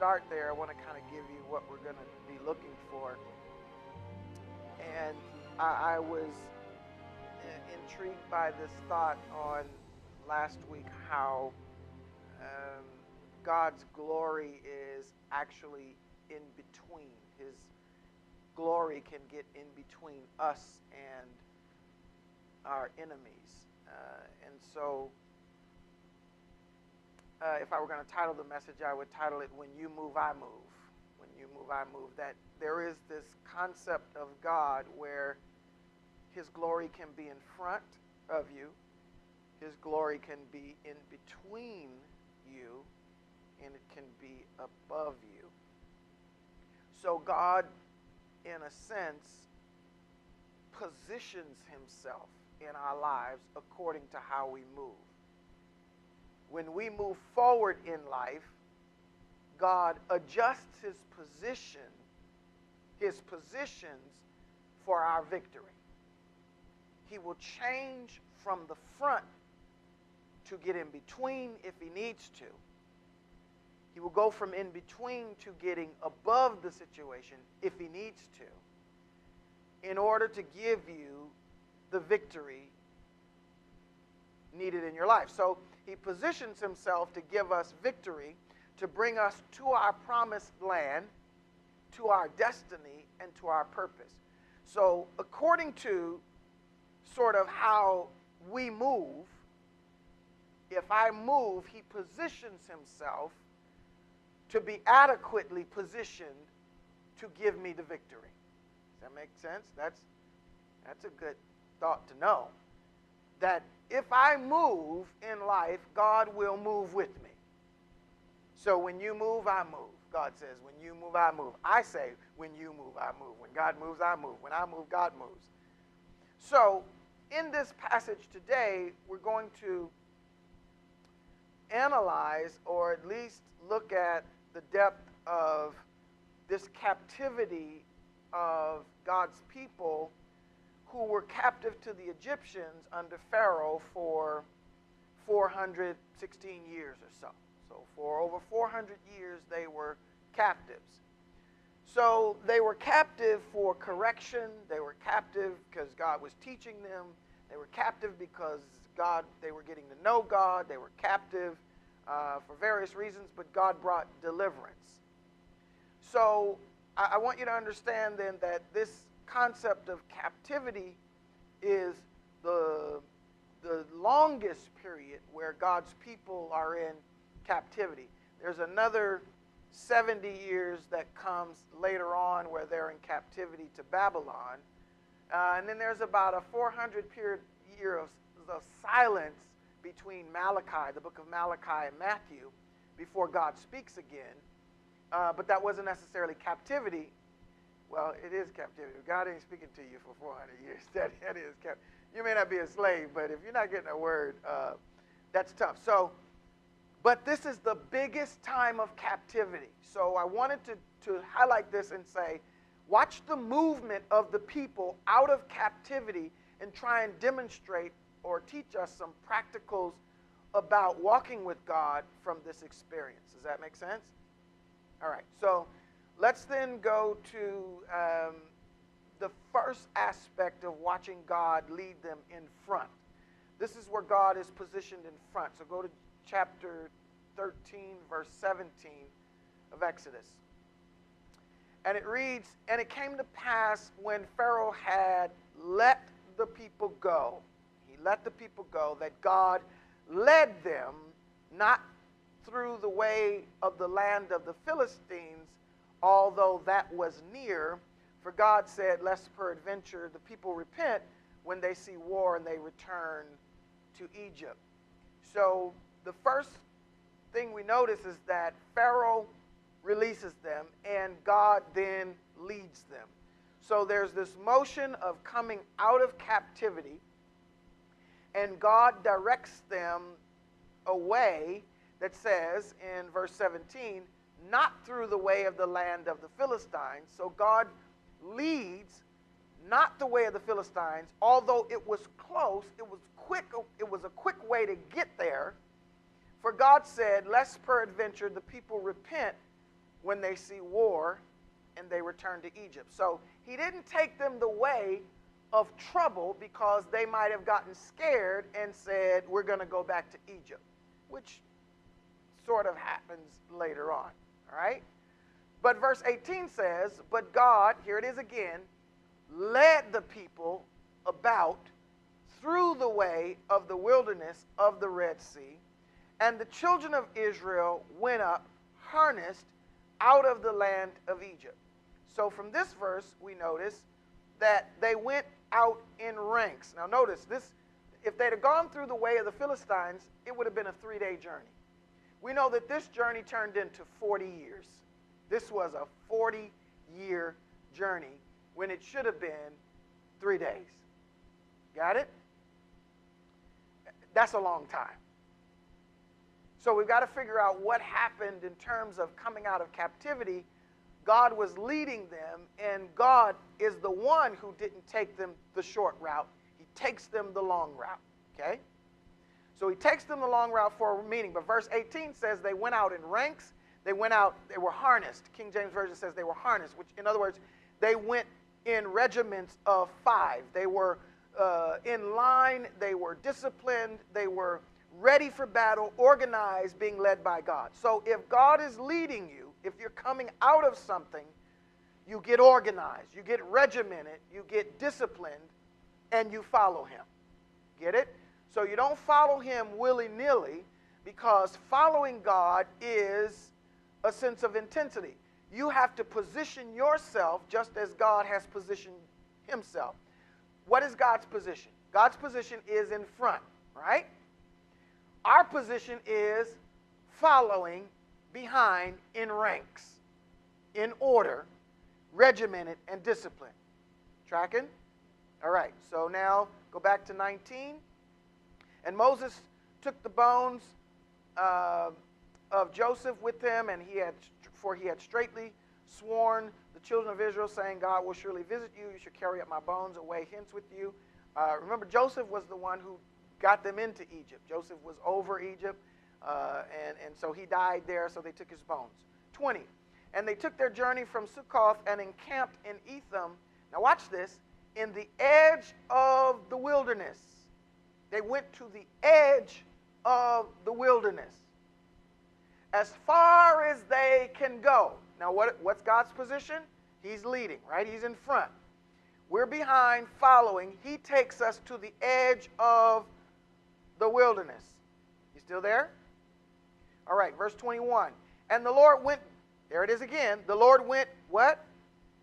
start there, I want to kind of give you what we're going to be looking for. And I was intrigued by this thought on last week, how um, God's glory is actually in between. His glory can get in between us and our enemies. And so, if I were going to title the message, I would title it, When You Move, I Move. When you move, I move. That there is this concept of God where His glory can be in front of you, His glory can be in between you, and it can be above you. So God, in a sense, positions Himself in our lives according to how we move. When we move forward in life, God adjusts His positions for our victory. He will change from the front to get in between if He needs to. He will go from in between to getting above the situation if He needs to, in order to give you the victory needed in your life. So He positions Himself to give us victory, to bring us to our promised land, to our destiny, and to our purpose. So according to sort of how we move, if I move, He positions Himself to be adequately positioned to give me the victory. Does that make sense? That's a good thought to know. That if I move in life, God will move with me. So when you move, I move. God says, when you move, I move. I say, when you move, I move. When God moves, I move. When I move, God moves. So in this passage today, we're going to analyze, or at least look at the depth of this captivity of God's people who were captive to the Egyptians under Pharaoh for 416 years or so. So for over 400 years, they were captives. So they were captive for correction. They were captive because God was teaching them. They were captive because they were getting to know God. They were captive for various reasons, but God brought deliverance. So I want you to understand then that this concept of captivity is the longest period where God's people are in captivity. There's another 70 years that comes later on where they're in captivity to Babylon. And then there's about a 400 year of silence between Malachi, the book of Malachi, and Matthew before God speaks again. But that wasn't necessarily captivity. Well, it is captivity. God ain't speaking to you for 400 years. That is captivity. You may not be a slave, but if you're not getting a word, that's tough. So, but this is the biggest time of captivity. So I wanted to highlight this and say, watch the movement of the people out of captivity and try and demonstrate or teach us some practicals about walking with God from this experience. Does that make sense? All right. So let's then go to the first aspect of watching God lead them in front. This is where God is positioned in front. So go to chapter 13, verse 17 of Exodus. And it reads, "And it came to pass when Pharaoh had let the people go," he let the people go, "that God led them not through the way of the land of the Philistines, although that was near. For God said, lest peradventure the people repent when they see war and they return to Egypt." So the first thing we notice is that Pharaoh releases them and God then leads them. So there's this motion of coming out of captivity, and God directs them a way that says in verse 17, not through the way of the land of the Philistines. So God leads not the way of the Philistines, although it was close, it was a quick way to get there. For God said, lest peradventure the people repent when they see war and they return to Egypt. So he didn't take them the way of trouble because they might have gotten scared and said, we're going to go back to Egypt, which sort of happens later on, all right? But verse 18 says, but God, here it is again, led the people about through the way of the wilderness of the Red Sea, and the children of Israel went up harnessed out of the land of Egypt. So from this verse, we notice that they went out in ranks. Now notice this, if they'd have gone through the way of the Philistines, it would have been a 3-day journey. We know that this journey turned into 40 years. This was a 40-year journey when it should have been 3 days. Got it? That's a long time. So we've got to figure out what happened in terms of coming out of captivity. God was leading them, and God is the one who didn't take them the short route. He takes them the long route, okay? So he takes them the long route for a meaning. But verse 18 says they went out in ranks. They went out, they were harnessed. King James Version says they were harnessed, which in other words, they went in regiments of 5. They were in line. They were disciplined. They were ready for battle, organized, being led by God. So if God is leading you, if you're coming out of something, you get organized, you get regimented, you get disciplined, and you follow him. Get it? So you don't follow him willy-nilly, because following God is a sense of intensity. You have to position yourself just as God has positioned himself. What is God's position? God's position is in front, right? Our position is following behind in ranks, in order, regimented, and disciplined. Tracking? All right, so now go back to 19. And Moses took the bones of Joseph with him, and he had straitly sworn the children of Israel, saying, God will surely visit you. You should carry up my bones away hence with you. Remember, Joseph was the one who got them into Egypt. Joseph was over Egypt, and so he died there, so they took his bones. 20. And they took their journey from Succoth and encamped in Etham. Now watch this. In the edge of the wilderness. They went to the edge of the wilderness. As far as they can go. Now what's God's position? He's leading, right? He's in front. We're behind, following. He takes us to the edge of the wilderness. You still there? All right, verse 21. And the Lord went, there it is again, the Lord went, what?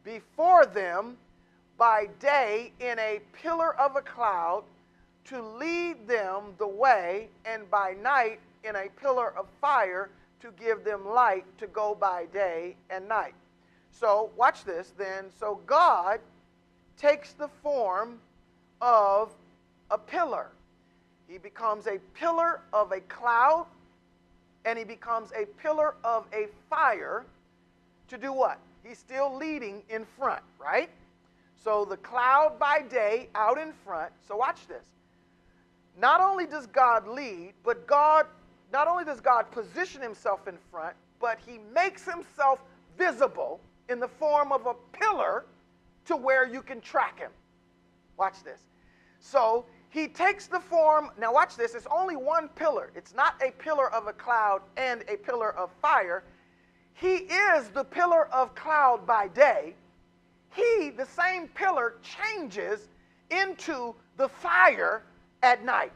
Before them by day in a pillar of a cloud to lead them the way, and by night in a pillar of fire to give them light to go by day and night. So watch this then. So God takes the form of a pillar. He becomes a pillar of a cloud, and he becomes a pillar of a fire to do what? He's still leading in front, right? So the cloud by day out in front. So watch this. Not only does God lead, but not only does God position himself in front, but he makes himself visible in the form of a pillar to where you can track him. Watch this. So he takes the form, now watch this, it's only one pillar. It's not a pillar of a cloud and a pillar of fire. He is the pillar of cloud by day. He, the same pillar, changes into the fire at night.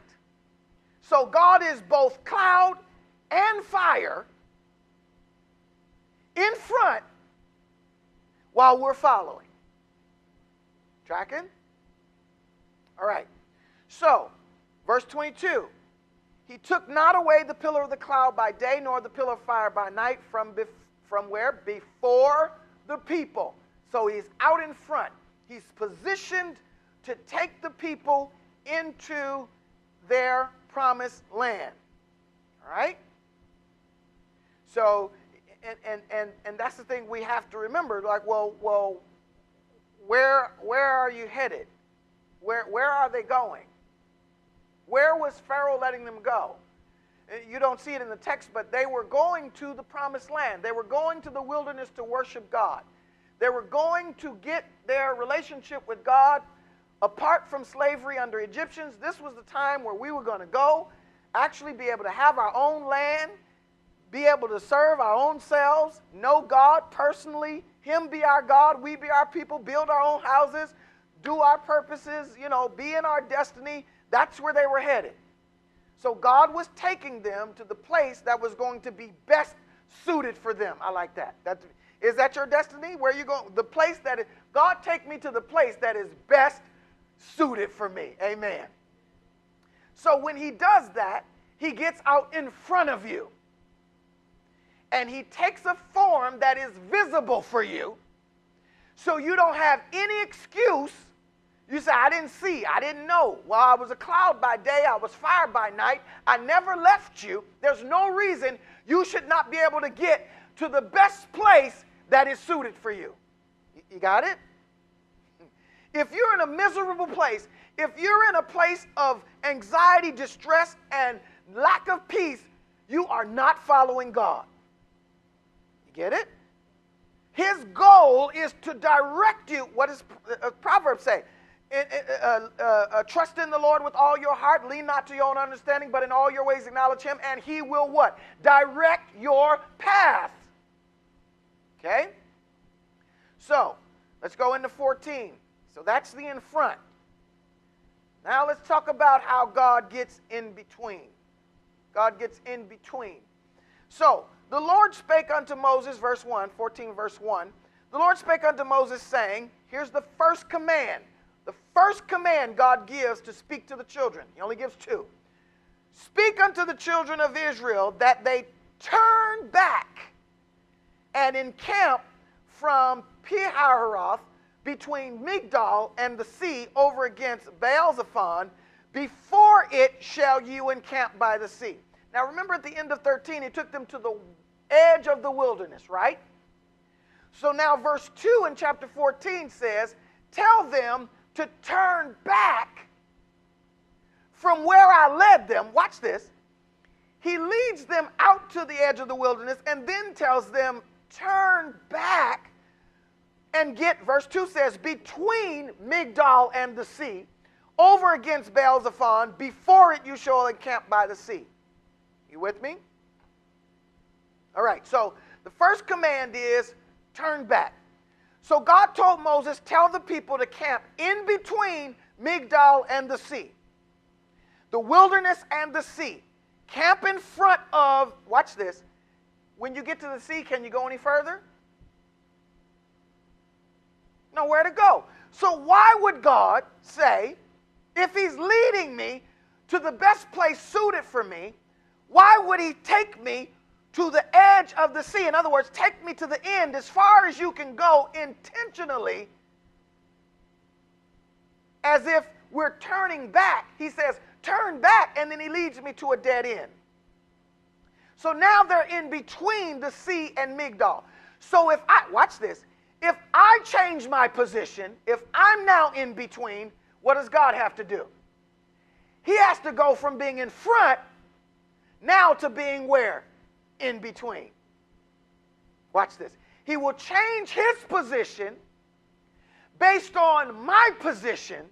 So God is both cloud and fire in front while we're following. Tracking? All right. So, verse 22. He took not away the pillar of the cloud by day, nor the pillar of fire by night from where? Before the people. So he's out in front. He's positioned to take the people into their promised land. All right? So, and that's the thing we have to remember. Like, well, where are you headed? Where are they going? Where was Pharaoh letting them go? You don't see it in the text, but they were going to the promised land. They were going to the wilderness to worship God. They were going to get their relationship with God apart from slavery under Egyptians. This was the time where we were going to go, actually be able to have our own land, be able to serve our own selves, know God personally, Him be our God, we be our people, build our own houses, do our purposes, be in our destiny. That's where they were headed. So God was taking them to the place that was going to be best suited for them. I like that. Is that your destiny? Where you going? The place that is, God take me to the place that is best suited for me. Amen. So when He does that, He gets out in front of you. And He takes a form that is visible for you, so you don't have any excuse. You say, I didn't see, I didn't know. Well, I was a cloud by day, I was fire by night. I never left you. There's no reason you should not be able to get to the best place that is suited for you. You got it? If you're in a miserable place, if you're in a place of anxiety, distress, and lack of peace, you are not following God. Get it? His goal is to direct you. What does Proverbs say? Trust in the Lord with all your heart. Lean not to your own understanding, but in all your ways acknowledge Him, and He will what? Direct your path. Okay? So, let's go into 14. So that's the in front. Now let's talk about how God gets in between. God gets in between. So, the Lord spake unto Moses, verse 1, 14 verse 1. The Lord spake unto Moses, saying, here's the first command. The first command God gives to speak to the children. He only gives two. Speak unto the children of Israel that they turn back and encamp from Pi-hahiroth between Migdol and the sea over against Baal-zephon. Before it shall you encamp by the sea. Now remember at the end of 13, He took them to the edge of the wilderness, right? So now verse 2 in chapter 14 says, tell them to turn back from where I led them. Watch this. He leads them out to the edge of the wilderness and then tells them, turn back and get, verse 2 says, between Migdol and the sea, over against Baal-zephon, before it you shall encamp by the sea. You with me? All right, so the first command is turn back. So God told Moses, tell the people to camp in between Migdol and the sea. The wilderness and the sea. Camp in front of, watch this, when you get to the sea, can you go any further? Nowhere to go. So why would God say, if He's leading me to the best place suited for me, why would He take me to the edge of the sea? In other words, take me to the end as far as you can go intentionally, as if we're turning back. He says, turn back, and then He leads me to a dead end. So now they're in between the sea and Migdol. So if I, watch this, if I change my position, if I'm now in between, what does God have to do? He has to go from being in front now to being where? In between. Watch this. He will change His position based on my position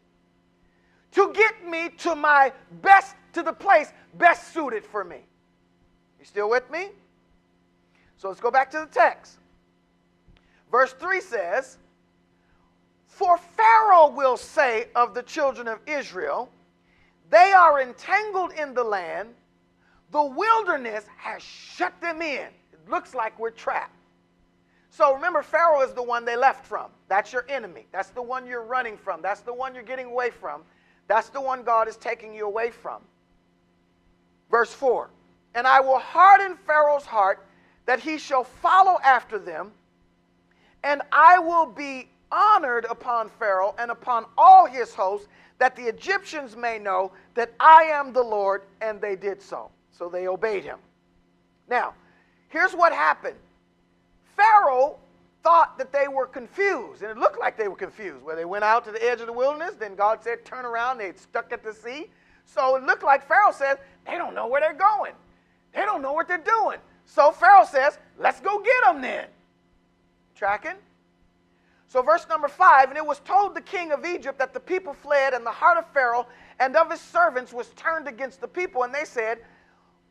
to get me to my best, to the place best suited for me. You still with me? So let's go back to the text. Verse 3 says, for Pharaoh will say of the children of Israel, they are entangled in the land, the wilderness has shut them in. It looks like we're trapped. So remember, Pharaoh is the one they left from. That's your enemy. That's the one you're running from. That's the one you're getting away from. That's the one God is taking you away from. Verse 4, and I will harden Pharaoh's heart that he shall follow after them, and I will be honored upon Pharaoh and upon all his hosts, that the Egyptians may know that I am the Lord, and they did so. So they obeyed him. Now, here's what happened. Pharaoh thought that they were confused, and it looked like they were confused. Where they went out to the edge of the wilderness, then God said, turn around, they stuck at the sea. So it looked like Pharaoh said, they don't know where they're going. They don't know what they're doing. So Pharaoh says, let's go get them then. Tracking? So verse number 5, and it was told the king of Egypt that the people fled, and the heart of Pharaoh and of his servants was turned against the people. And they said,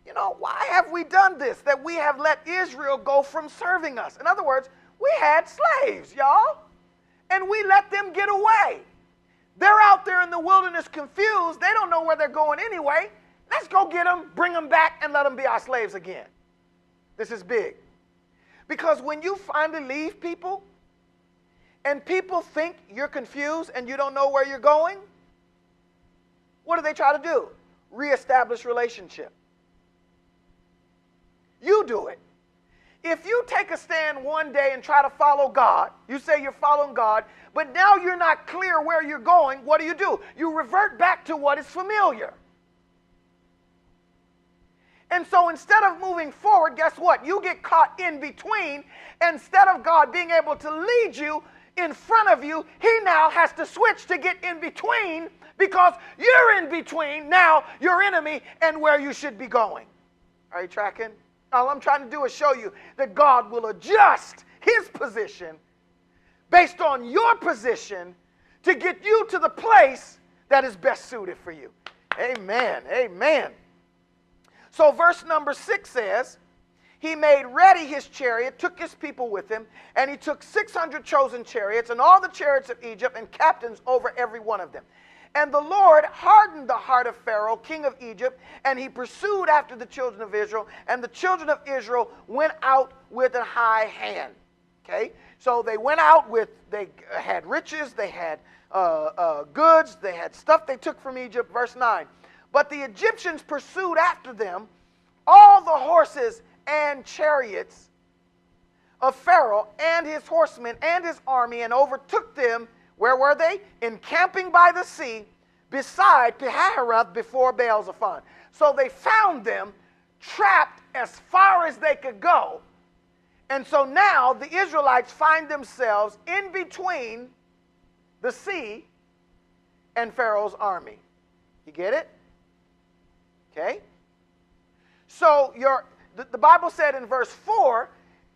you know, why have we done this, that we have let Israel go from serving us? In other words, we had slaves, y'all, and we let them get away. They're out there in the wilderness confused. They don't know where they're going anyway. Let's go get them, bring them back, and let them be our slaves again. This is big. Because when you finally leave people, and people think you're confused and you don't know where you're going, what do they try to do? Reestablish relationship. You do it. If you take a stand one day and try to follow God, you say you're following God, but now you're not clear where you're going, what do? You revert back to what is familiar. And so instead of moving forward, guess what? You get caught in between. Instead of God being able to lead you in front of you, he now has to switch to get in between, because you're in between now your enemy and where you should be going. Are you tracking? All I'm trying to do is show you that God will adjust his position based on your position to get you to the place that is best suited for you. Amen. Amen. So verse number 6 says, he made ready his chariot, took his people with him, and he took 600 chosen chariots and all the chariots of Egypt and captains over every one of them. And the Lord hardened the heart of Pharaoh, king of Egypt, and he pursued after the children of Israel, and the children of Israel went out with a high hand. Okay? So they went out with, they had riches, they had goods, they had stuff they took from Egypt. Verse 9. But the Egyptians pursued after them all the horses and chariots of Pharaoh and his horsemen and his army, and overtook them. Where were they? Encamping by the sea beside Pihahiroth before Baal-zephon. So they found them trapped as far as they could go. And so now the Israelites find themselves in between the sea and Pharaoh's army. You get it? Okay? So the Bible said in verse 4,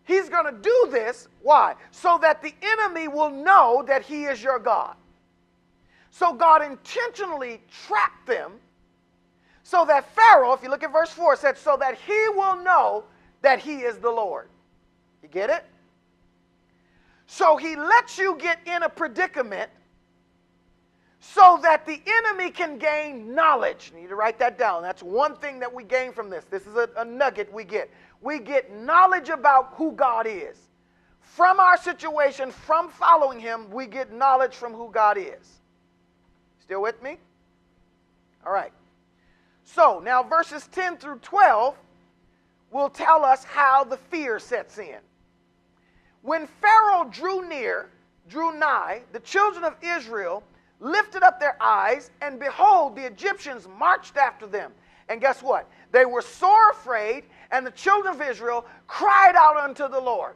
he's going to do this. Why? So that the enemy will know that he is your God. So God intentionally trapped them so that Pharaoh, if you look at verse 4, said, so that he will know that he is the Lord. You get it? So he lets you get in a predicament so that the enemy can gain knowledge. You need to write that down. That's one thing that we gain from this. This is a nugget we get. We get knowledge about who God is. From our situation, from following him, we get knowledge from who God is. Still with me? All right. So now verses 10 through 12 will tell us how the fear sets in. When Pharaoh drew nigh, the children of Israel lifted up their eyes, and behold, the Egyptians marched after them. And guess what? They were sore afraid, and the children of Israel cried out unto the Lord.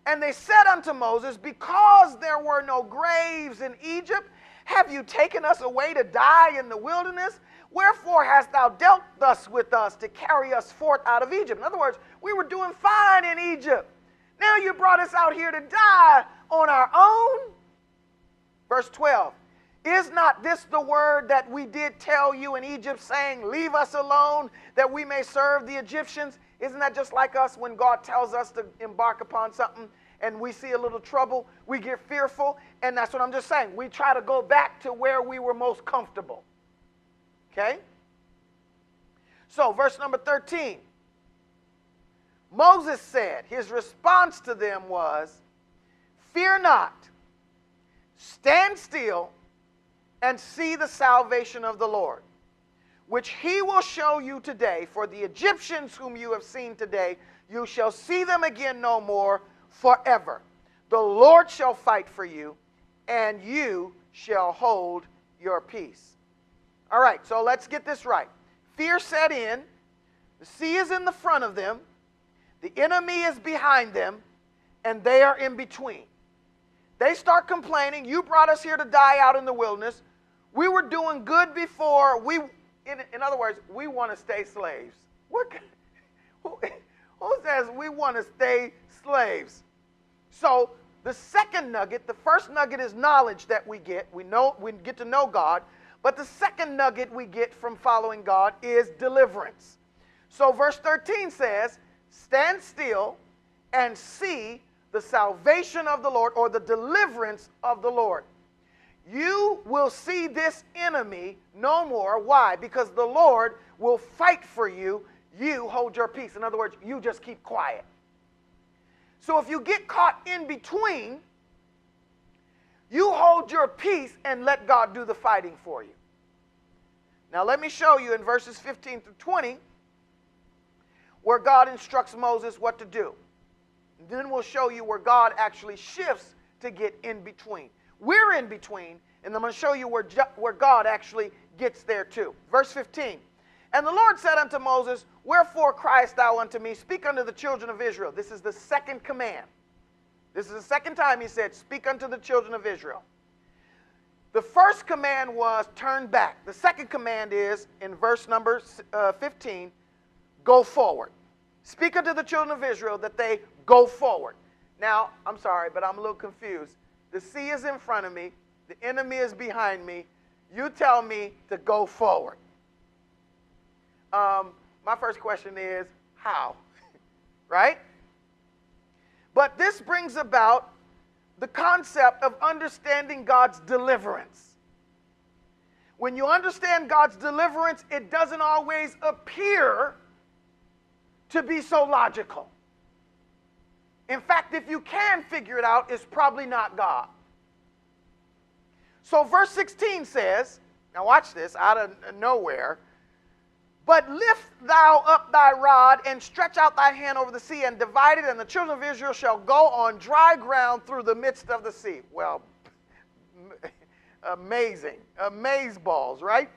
And they said unto Moses, because there were no graves in Egypt, have you taken us away to die in the wilderness? Wherefore hast thou dealt thus with us to carry us forth out of Egypt? In other words, we were doing fine in Egypt. Now you brought us out here to die on our own? Verse 12, is not this the word that we did tell you in Egypt, saying, leave us alone, that we may serve the Egyptians? Isn't that just like us when God tells us to embark upon something and we see a little trouble, we get fearful? And that's what I'm just saying. We try to go back to where we were most comfortable. Okay? So, verse number 13. Moses said, his response to them was, fear not. Stand still and see the salvation of the Lord, which he will show you today. For the Egyptians whom you have seen today, you shall see them again no more forever. The Lord shall fight for you, and you shall hold your peace. All right, so let's get this right. Fear set in. The sea is in the front of them. The enemy is behind them, and they are in between. They start complaining, you brought us here to die out in the wilderness. We were doing good before. In other words, we want to stay slaves. What? Who says we want to stay slaves? So the second nugget, the first nugget is knowledge that we get. We get to know God. But the second nugget we get from following God is deliverance. So verse 13 says, stand still and see the salvation of the Lord, or the deliverance of the Lord. You will see this enemy no more. Why? Because the Lord will fight for you. You hold your peace. In other words, you just keep quiet. So if you get caught in between, you hold your peace and let God do the fighting for you. Now let me show you in verses 15 through 20 where God instructs Moses what to do. And then we'll show you where God actually shifts to get in between. We're in between, and I'm going to show you where God actually gets there too. Verse 15. And the Lord said unto Moses, wherefore criest thou unto me? Speak unto the children of Israel. This is the second command. This is the second time he said, speak unto the children of Israel. The first command was turn back. The second command is, in verse number 15, go forward. Speak unto the children of Israel that they go forward. Now, I'm sorry, but I'm a little confused. The sea is in front of me. The enemy is behind me. You tell me to go forward. My first question is, how? Right? But this brings about the concept of understanding God's deliverance. When you understand God's deliverance, it doesn't always appear to be so logical. In fact, if you can figure it out, it's probably not God. So verse 16 says, now watch this, out of nowhere, but lift thou up thy rod and stretch out thy hand over the sea and divide it, and the children of Israel shall go on dry ground through the midst of the sea. Well, amazing. Amazeballs, right?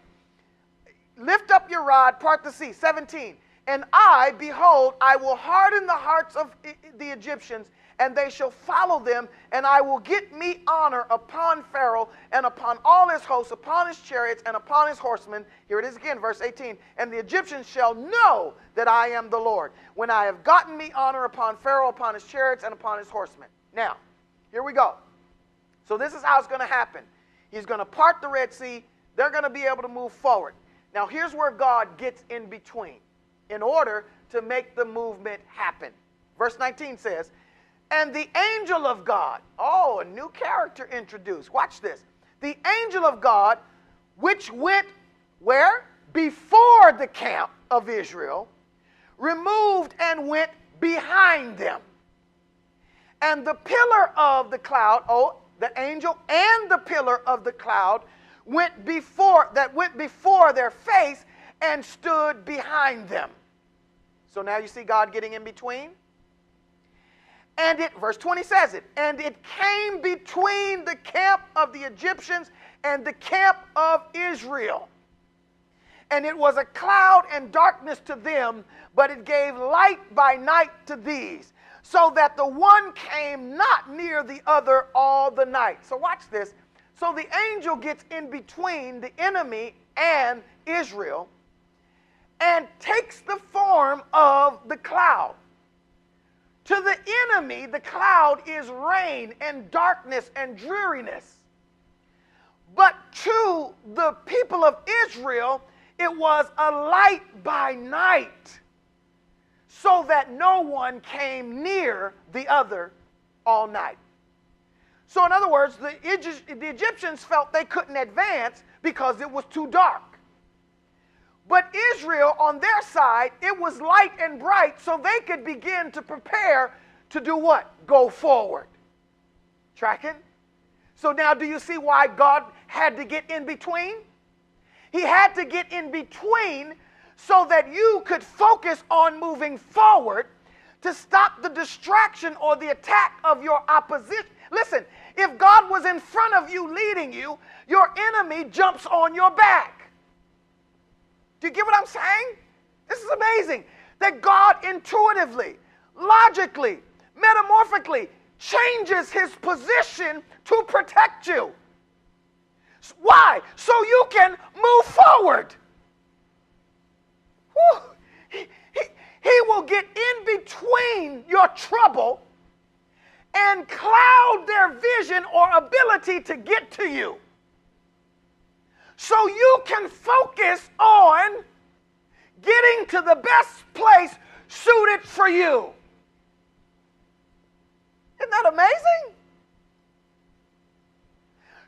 Lift up your rod, part the sea. 17. And I, behold, I will harden the hearts of the Egyptians, and they shall follow them, and I will get me honor upon Pharaoh and upon all his hosts, upon his chariots and upon his horsemen. Here it is again, verse 18. And the Egyptians shall know that I am the Lord, when I have gotten me honor upon Pharaoh, upon his chariots, and upon his horsemen. Now, here we go. So this is how it's going to happen. He's going to part the Red Sea. They're going to be able to move forward. Now, here's where God gets in between in order to make the movement happen. Verse 19 says, and the angel of God, oh, a new character introduced. Watch this. The angel of God, which went where? Before the camp of Israel, removed and went behind them. And the pillar of the cloud, oh, the angel and the pillar of the cloud went before their face and stood behind them. So now you see God getting in between? And it, verse 20 says it, and it came between the camp of the Egyptians and the camp of Israel. And it was a cloud and darkness to them, but it gave light by night to these, so that the one came not near the other all the night. So watch this. So the angel gets in between the enemy and Israel and takes the form of the cloud. To the enemy, the cloud is rain and darkness and dreariness. But to the people of Israel, it was a light by night, so that no one came near the other all night. So in other words, the Egyptians felt they couldn't advance because it was too dark. But Israel, on their side, it was light and bright, so they could begin to prepare to do what? Go forward. Tracking? So now do you see why God had to get in between? He had to get in between so that you could focus on moving forward to stop the distraction or the attack of your opposition. Listen, if God was in front of you leading you, your enemy jumps on your back. Do you get what I'm saying? This is amazing. That God intuitively, logically, metamorphically changes his position to protect you. Why? So you can move forward. Whew. He will get in between your trouble and cloud their vision or ability to get to you. So you can focus on getting to the best place suited for you. Isn't that amazing?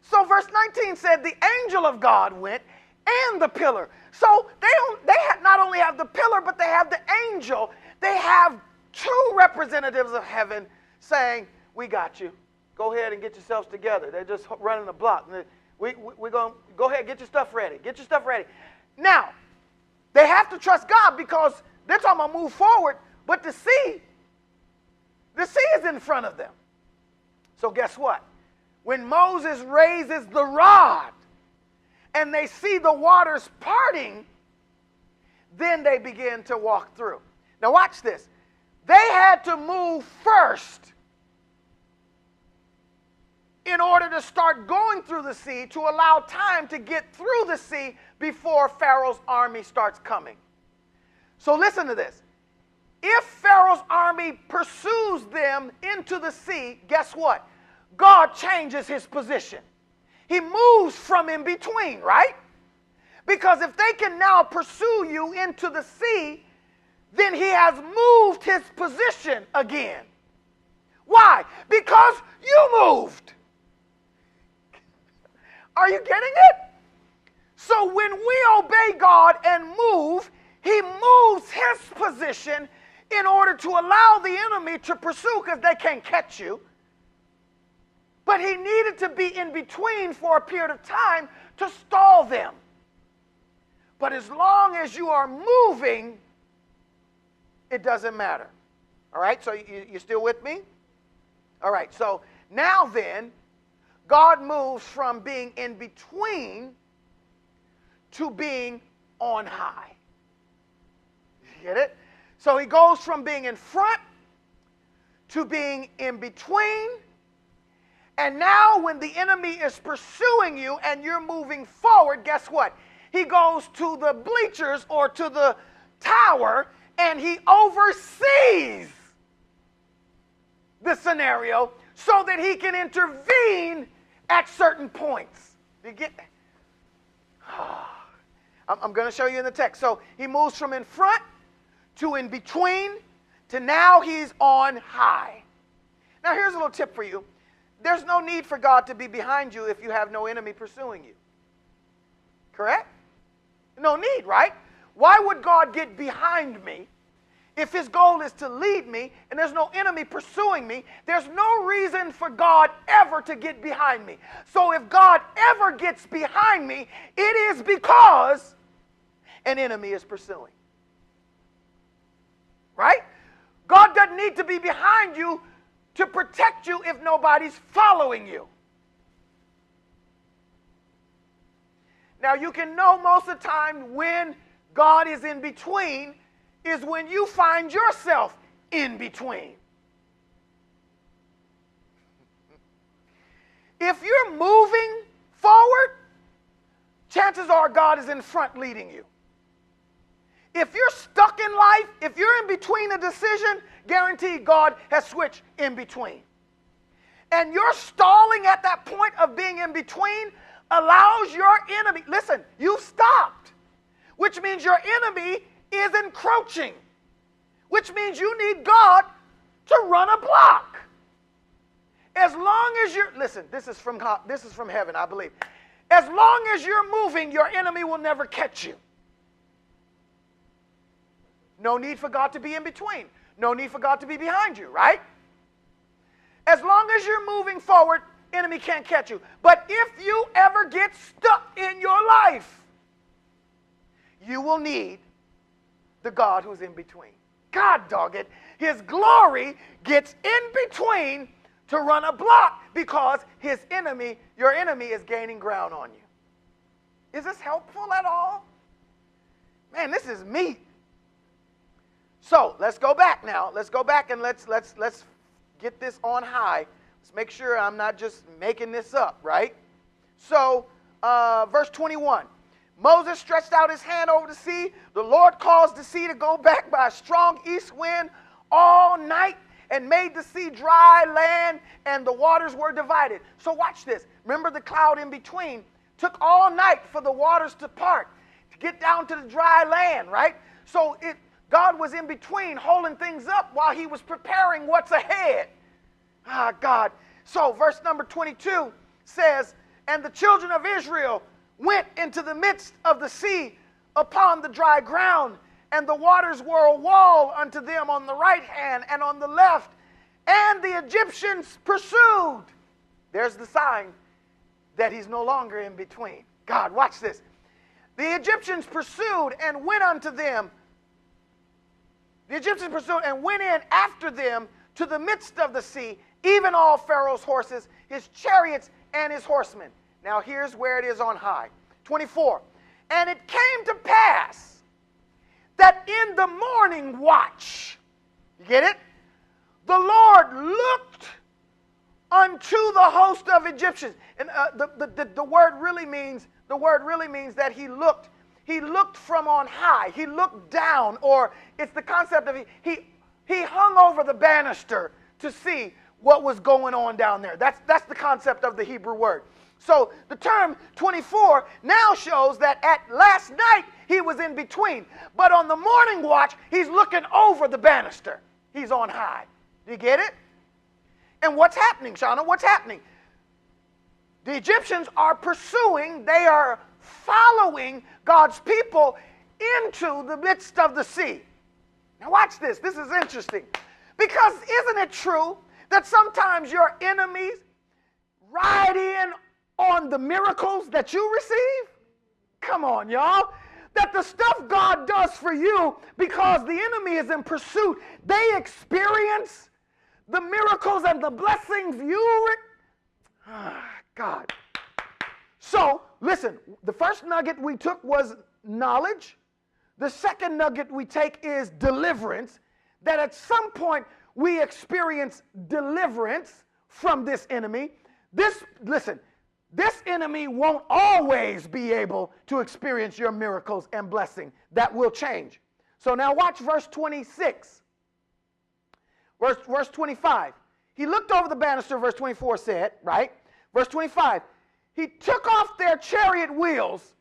So verse 19 said the angel of God went and the pillar. So they not only have the pillar, but they have the angel. They have two representatives of heaven saying, we got you. Go ahead and get yourselves together. They're just running the block. We're going to go ahead, get your stuff ready. Get your stuff ready. Now, they have to trust God because they're talking about move forward, but the sea is in front of them. So guess what? When Moses raises the rod and they see the waters parting, then they begin to walk through. Now watch this. They had to move first in order to start going through the sea to allow time to get through the sea before Pharaoh's army starts coming. So listen to this. If Pharaoh's army pursues them into the sea, guess what? God changes his position. He moves from in between, right? Because if they can now pursue you into the sea, then he has moved his position again. Why? Because you moved. Are you getting it? So when we obey God and move, he moves his position in order to allow the enemy to pursue because they can't catch you. But he needed to be in between for a period of time to stall them. But as long as you are moving, it doesn't matter. All right, so you still with me? All right, so now then, God moves from being in between to being on high. You get it? So he goes from being in front to being in between. And now when the enemy is pursuing you and you're moving forward, guess what? He goes to the bleachers or to the tower and he oversees the scenario so that he can intervene at certain points. You get that? I'm going to show you in the text. So he moves from in front to in between to now he's on high. Now here's a little tip for you. There's no need for God to be behind you if you have no enemy pursuing you. Correct? No need, right? Why would God get behind me if his goal is to lead me and there's no enemy pursuing me? There's no reason for God ever to get behind me. So if God ever gets behind me, it is because an enemy is pursuing. Right? God doesn't need to be behind you to protect you if nobody's following you. Now you can know most of the time when God is in between is when you find yourself in between. If you're moving forward, chances are God is in front leading you. If you're stuck in life, if you're in between a decision, guaranteed God has switched in between. And you're stalling at that point of being in between allows your enemy, listen, you've stopped, which means your enemy is encroaching, which means you need God to run a block. As long as you're, listen, this is from heaven, I believe. As long as you're moving, your enemy will never catch you. No need for God to be in between. No need for God to be behind you, right? As long as you're moving forward, enemy can't catch you. But if you ever get stuck in your life, you will need the God who's in between. God, dog it, his glory gets in between to run a block because his enemy, your enemy, is gaining ground on you. Is this helpful at all? Man, this is meat. So let's go back now. Let's go back and let's get this on high. Let's make sure I'm not just making this up, right? So verse 21. Moses stretched out his hand over the sea. The Lord caused the sea to go back by a strong east wind all night and made the sea dry land, and the waters were divided. So watch this. Remember, the cloud in between took all night for the waters to part, to get down to the dry land, right? So God was in between holding things up while he was preparing what's ahead. God. So verse number 22 says, and the children of Israel went into the midst of the sea upon the dry ground, and the waters were a wall unto them on the right hand and on the left, and the Egyptians pursued. There's the sign that he's no longer in between. God, watch this. The Egyptians pursued and went unto them. The Egyptians pursued and went in after them to the midst of the sea, even all Pharaoh's horses, his chariots, and his horsemen. Now here's where it is on high. 24. And it came to pass that in the morning watch, you get it? The Lord looked unto the host of Egyptians. And the word really means that he looked from on high. He looked down, or it's the concept of he hung over the banister to see what was going on down there. That's the concept of the Hebrew word. So the term 24 now shows that at last night he was in between. But on the morning watch, he's looking over the banister. He's on high. Do you get it? And what's happening, Shauna? What's happening? The Egyptians are pursuing, they are following God's people into the midst of the sea. Now watch this. This is interesting. Because isn't it true that sometimes your enemies ride in on the miracles that you receive? Come on, y'all. That the stuff God does for you, because the enemy is in pursuit, they experience the miracles and the blessings God. So, listen, the first nugget we took was knowledge. The second nugget we take is deliverance. That at some point we experience deliverance from this enemy. This enemy won't always be able to experience your miracles and blessing. That will change. So now watch verse 26. Verse 25. He looked over the banister, verse 24 said, right? Verse 25. He took off their chariot wheels,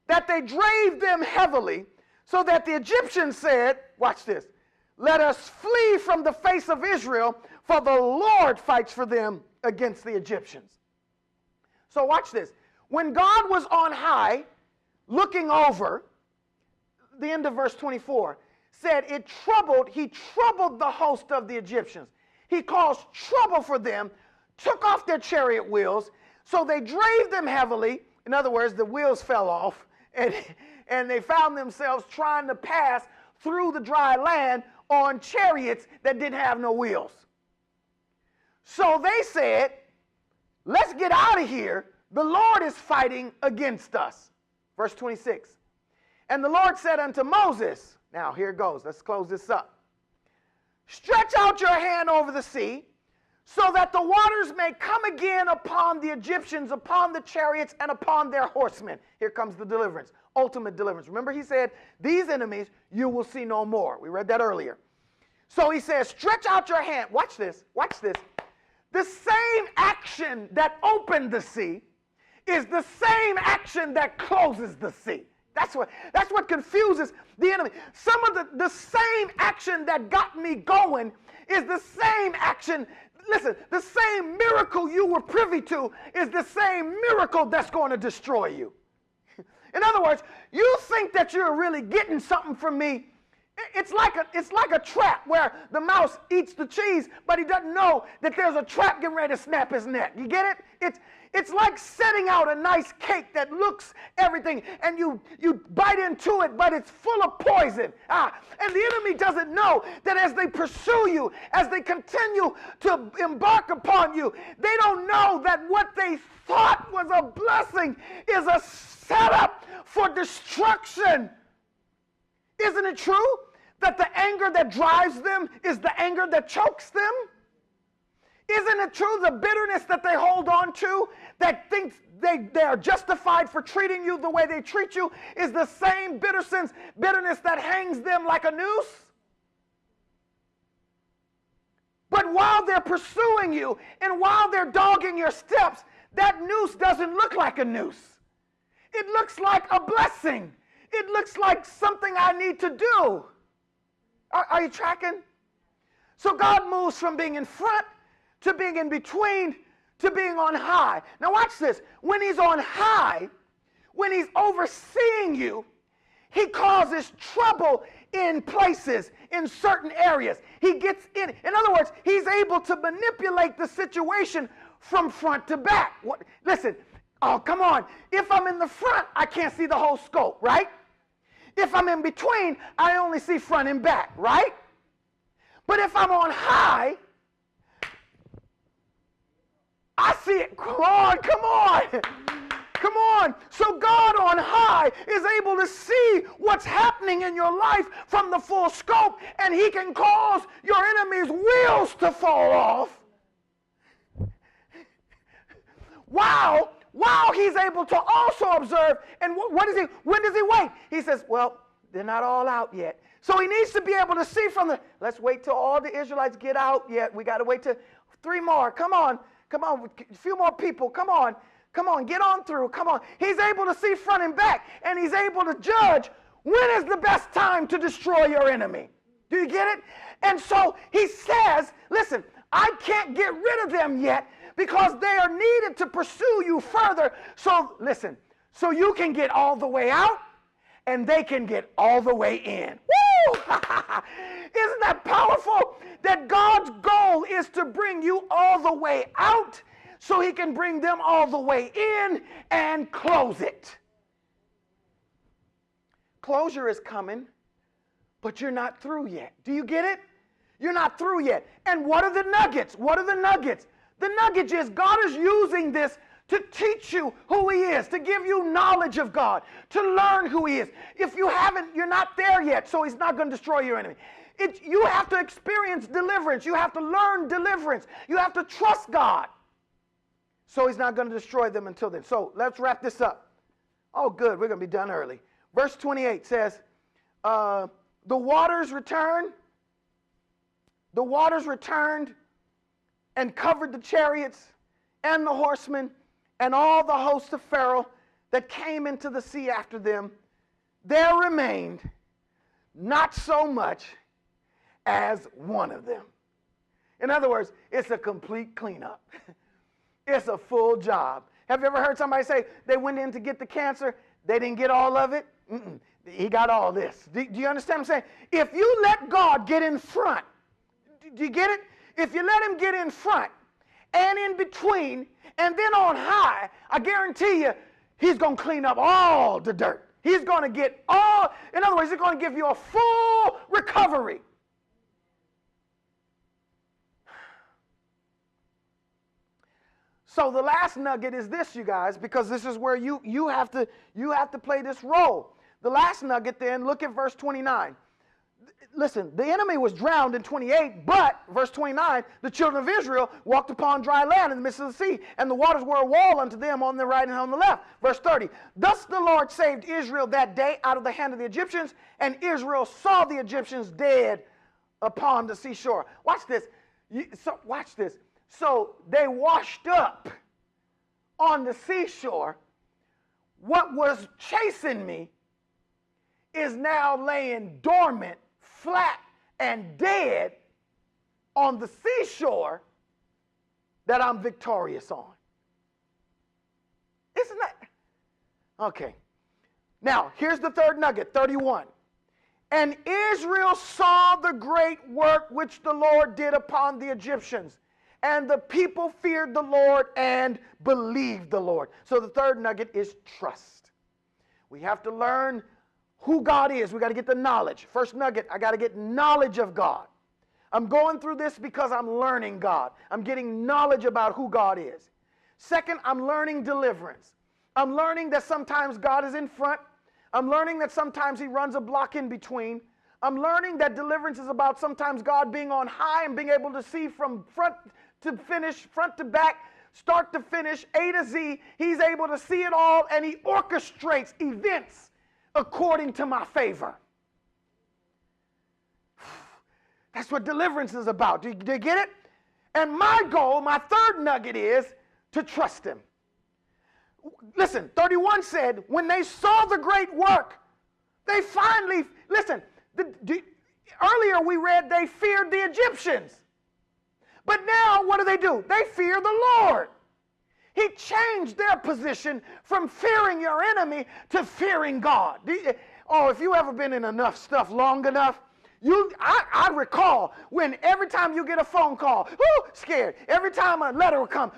that they drave them heavily, so that the Egyptians said, watch this, let us flee from the face of Israel, for the Lord fights for them against the Egyptians. So watch this. When God was on high, looking over, the end of verse 24, said he troubled the host of the Egyptians. He caused trouble for them, took off their chariot wheels, so they drave them heavily. In other words, the wheels fell off, and they found themselves trying to pass through the dry land on chariots that didn't have no wheels. So they said, let's get out of here. The Lord is fighting against us. Verse 26. And the Lord said unto Moses, now here it goes, let's close this up. Stretch out your hand over the sea, so that the waters may come again upon the Egyptians, upon the chariots, and upon their horsemen. Here comes the deliverance, ultimate deliverance. Remember, he said, these enemies you will see no more. We read that earlier. So he says, stretch out your hand. Watch this. Watch this. The same action that opened the sea is the same action that closes the sea. That's what confuses the enemy. Some of the same action that got me going is the same action. Listen, the same miracle you were privy to is the same miracle that's going to destroy you. In other words, you think that you're really getting something from me. It's like a trap where the mouse eats the cheese, but he doesn't know that there's a trap getting ready to snap his neck. You get it? It's like setting out a nice cake that looks everything, and you bite into it, but it's full of poison. And the enemy doesn't know that as they pursue you, as they continue to embark upon you, they don't know that what they thought was a blessing is a setup for destruction. Isn't it true that the anger that drives them is the anger that chokes them? Isn't it true the bitterness that they hold on to, that thinks they are justified for treating you the way they treat you is the same bitterness that hangs them like a noose. But while they're pursuing you and while they're dogging your steps, that noose doesn't look like a noose. It looks like a blessing. It looks like something I need to do. Are you tracking? So God moves from being in front to being in between to being on high. Now watch this. When he's on high, when he's overseeing you, he causes trouble in places, in certain areas. He gets in. In other words, he's able to manipulate the situation from front to back. Listen, oh, come on. If I'm in the front, I can't see the whole scope, right? If I'm in between, I only see front and back, right? But if I'm on high, I see it. Come on, come on. Come on. So God on high is able to see what's happening in your life from the full scope, and he can cause your enemy's wheels to fall off. While he's able to also observe, and when does he wait? He says, well, they're not all out yet. So he needs to be able to see let's wait till all the Israelites get out yet. We got to wait till 3 more. Come on, a few more people. Come on, get on through. Come on. He's able to see front and back, and he's able to judge when is the best time to destroy your enemy. Do you get it? And so he says, listen, I can't get rid of them yet because they are needed to pursue you further. So listen, so you can get all the way out and they can get all the way in. Woo! Isn't that powerful? That God's goal is to bring you all the way out so he can bring them all the way in and close it. Closure is coming, but you're not through yet. Do you get it? You're not through yet. And what are the nuggets? What are the nuggets? The nugget is God is using this to teach you who he is, to give you knowledge of God, to learn who he is. If you haven't, you're not there yet, so he's not going to destroy your enemy. You have to experience deliverance. You have to learn deliverance. You have to trust God. So he's not going to destroy them until then. So let's wrap this up. Oh, good. We're going to be done early. Verse 28 says, the waters returned and covered the chariots and the horsemen and all the host of Pharaoh that came into the sea after them. There remained not so much as one of them. In other words, it's a complete cleanup. It's a full job. Have you ever heard somebody say they went in to get the cancer, they didn't get all of it? He got all this. Do you understand what I'm saying? If you let God get in front, do you get it? If you let him get in front and in between and then on high, I guarantee you he's going to clean up all the dirt. He's going to get all, in other words, he's going to give you a full recovery. So the last nugget is this, you guys, because this is where you have to play this role. The last nugget then, look at verse 29. Listen, the enemy was drowned in 28, but, verse 29, the children of Israel walked upon dry land in the midst of the sea, and the waters were a wall unto them on the right and on the left. Verse 30, thus the Lord saved Israel that day out of the hand of the Egyptians, and Israel saw the Egyptians dead upon the seashore. Watch this. Watch this. So they washed up on the seashore. What was chasing me is now laying dormant, flat, and dead on the seashore that I'm victorious on. Isn't that? Okay. Now, here's the third nugget, 31. And Israel saw the great work which the Lord did upon the Egyptians, and the people feared the Lord and believed the Lord. So the third nugget is trust. We have to learn who God is. We got to get the knowledge. First nugget, I got to get knowledge of God. I'm going through this because I'm learning God. I'm getting knowledge about who God is. Second, I'm learning deliverance. I'm learning that sometimes God is in front. I'm learning that sometimes he runs a block in between. I'm learning that deliverance is about sometimes God being on high and being able to see from front to finish, front to back, start to finish, A to Z. He's able to see it all, and he orchestrates events according to my favor. That's what deliverance is about. Do you get it? And my goal, my third nugget is to trust him. Listen, 31 said, when they saw the great work, they finally, listen, earlier we read they feared the Egyptians. But now what do? They fear the Lord. He changed their position from fearing your enemy to fearing God. If you ever been in enough stuff long enough, I recall when every time you get a phone call, scared. Every time a letter will come,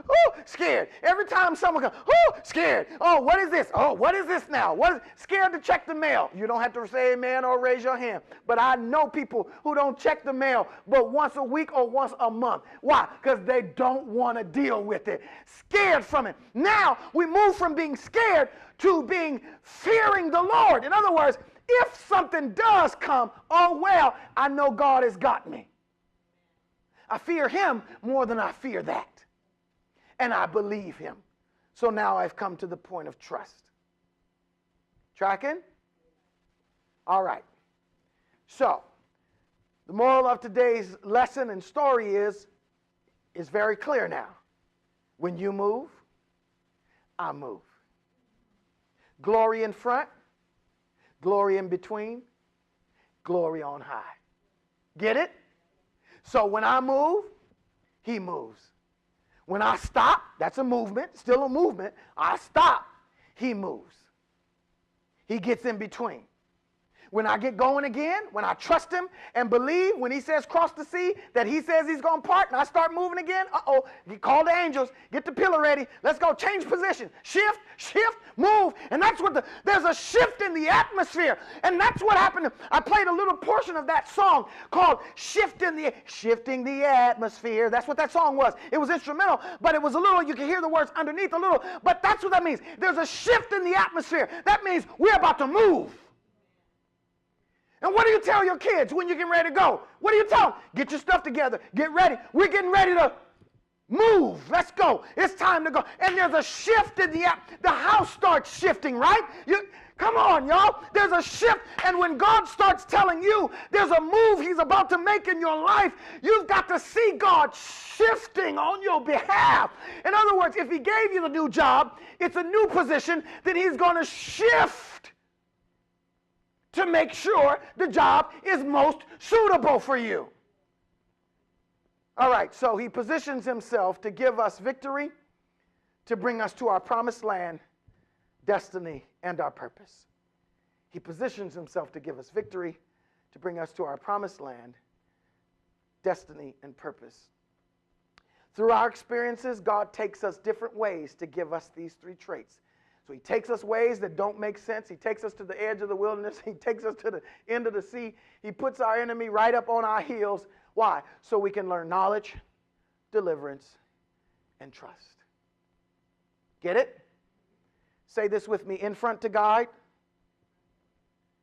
scared. Every time someone comes, scared. Oh, what is this? Oh, what is this now? Scared to check the mail. You don't have to say amen or raise your hand. But I know people who don't check the mail but once a week or once a month. Why? Because they don't want to deal with it. Scared from it. Now we move from being scared to being fearing the Lord. In other words, if something does come, I know God has got me. I fear him more than I fear that. And I believe him. So now I've come to the point of trust. Tracking? All right. So, the moral of today's lesson and story is very clear now. When you move, I move. Glory in front. Glory in between, glory on high. Get it? So when I move, he moves. When I stop, that's a movement, still a movement. I stop, he moves. He gets in between. When I get going again, when I trust him and believe, when he says cross the sea, that he says he's going to part, and I start moving again, you call the angels, get the pillar ready, let's go, change position, shift, move, and that's what there's a shift in the atmosphere, and that's what happened. I played a little portion of that song called Shifting the Atmosphere. That's what that song was. It was instrumental, but it was a little, you can hear the words underneath a little, but that's what that means. There's a shift in the atmosphere. That means we're about to move. And what do you tell your kids when you're getting ready to go? What do you tell them? Get your stuff together. Get ready. We're getting ready to move. Let's go. It's time to go. And there's a shift in the house starts shifting, right? Come on, y'all. There's a shift. And when God starts telling you there's a move he's about to make in your life, you've got to see God shifting on your behalf. In other words, if he gave you the new job, it's a new position, then he's going to shift to make sure the job is most suitable for you. All right, so he positions himself to give us victory, to bring us to our promised land, destiny, and our purpose. He positions himself to give us victory, to bring us to our promised land, destiny, and purpose. Through our experiences, God takes us different ways to give us these three traits. So he takes us ways that don't make sense. He takes us to the edge of the wilderness. He takes us to the end of the sea. He puts our enemy right up on our heels. Why? So we can learn knowledge, deliverance, and trust. Get it? Say this with me. In front to guide.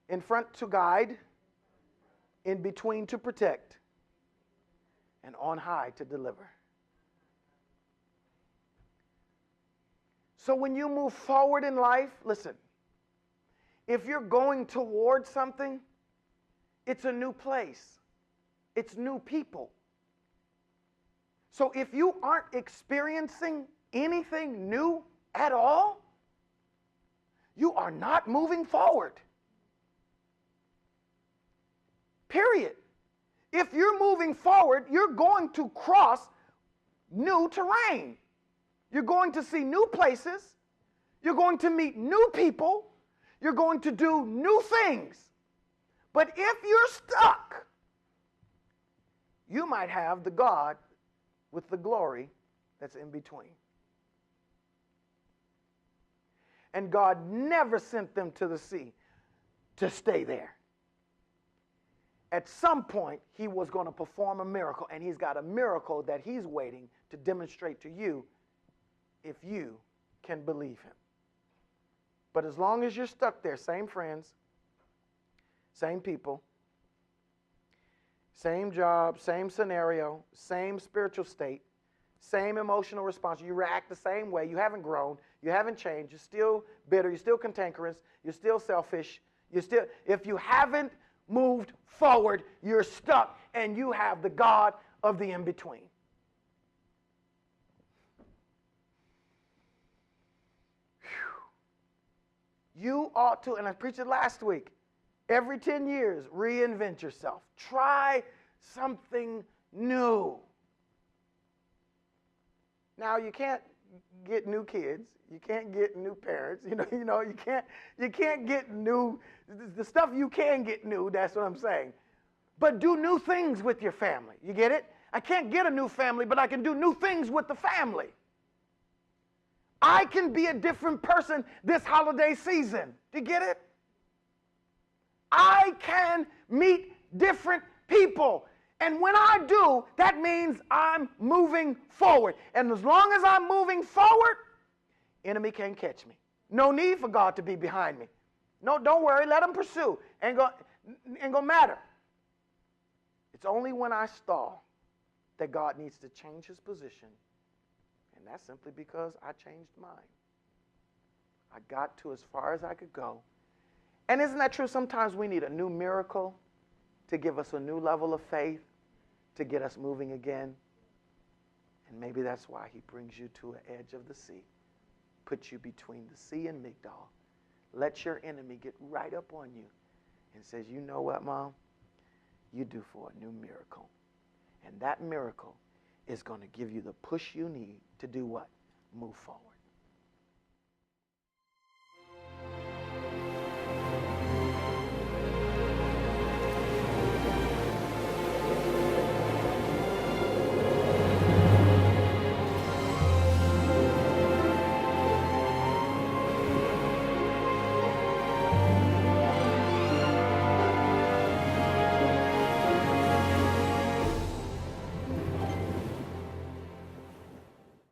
In front to guide. In between to protect. And on high to deliver. So when you move forward in life, listen, if you're going towards something, it's a new place. It's new people. So if you aren't experiencing anything new at all, you are not moving forward. Period. If you're moving forward, you're going to cross new terrain. You're going to see new places. You're going to meet new people. You're going to do new things. But if you're stuck, you might have the God with the glory that's in between. And God never sent them to the sea to stay there. At some point, he was going to perform a miracle, and he's got a miracle that he's waiting to demonstrate to you if you can believe him. But as long as you're stuck there, same friends, same people, same job, same scenario, same spiritual state, Same emotional response. You react the same way. You haven't grown. You haven't changed. You're still bitter. You're still cantankerous. You're still selfish. If you haven't moved forward, you're stuck, and you have the God of the in-between. You ought to, and I preached it last week, every 10 years, reinvent yourself. Try something new. Now, you can't get new kids. You can't get new parents. You can't get new, the stuff you can get new, that's what I'm saying. But do new things with your family. You get it? I can't get a new family, but I can do new things with the family. I can be a different person this holiday season. Do you get it? I can meet different people. And when I do, that means I'm moving forward. And as long as I'm moving forward, enemy can't catch me. No need for God to be behind me. No, don't worry. Let him pursue. Ain't gonna matter. It's only when I stall that God needs to change his position. And that's simply because I changed mine. I got to as far as I could go. And isn't that true? Sometimes we need a new miracle to give us a new level of faith, to get us moving again. And maybe that's why he brings you to an edge of the sea, puts you between the sea and Migdol, lets your enemy get right up on you and says, you know what, Mom? You due for a new miracle. And that miracle is going to give you the push you need to do what? Move forward.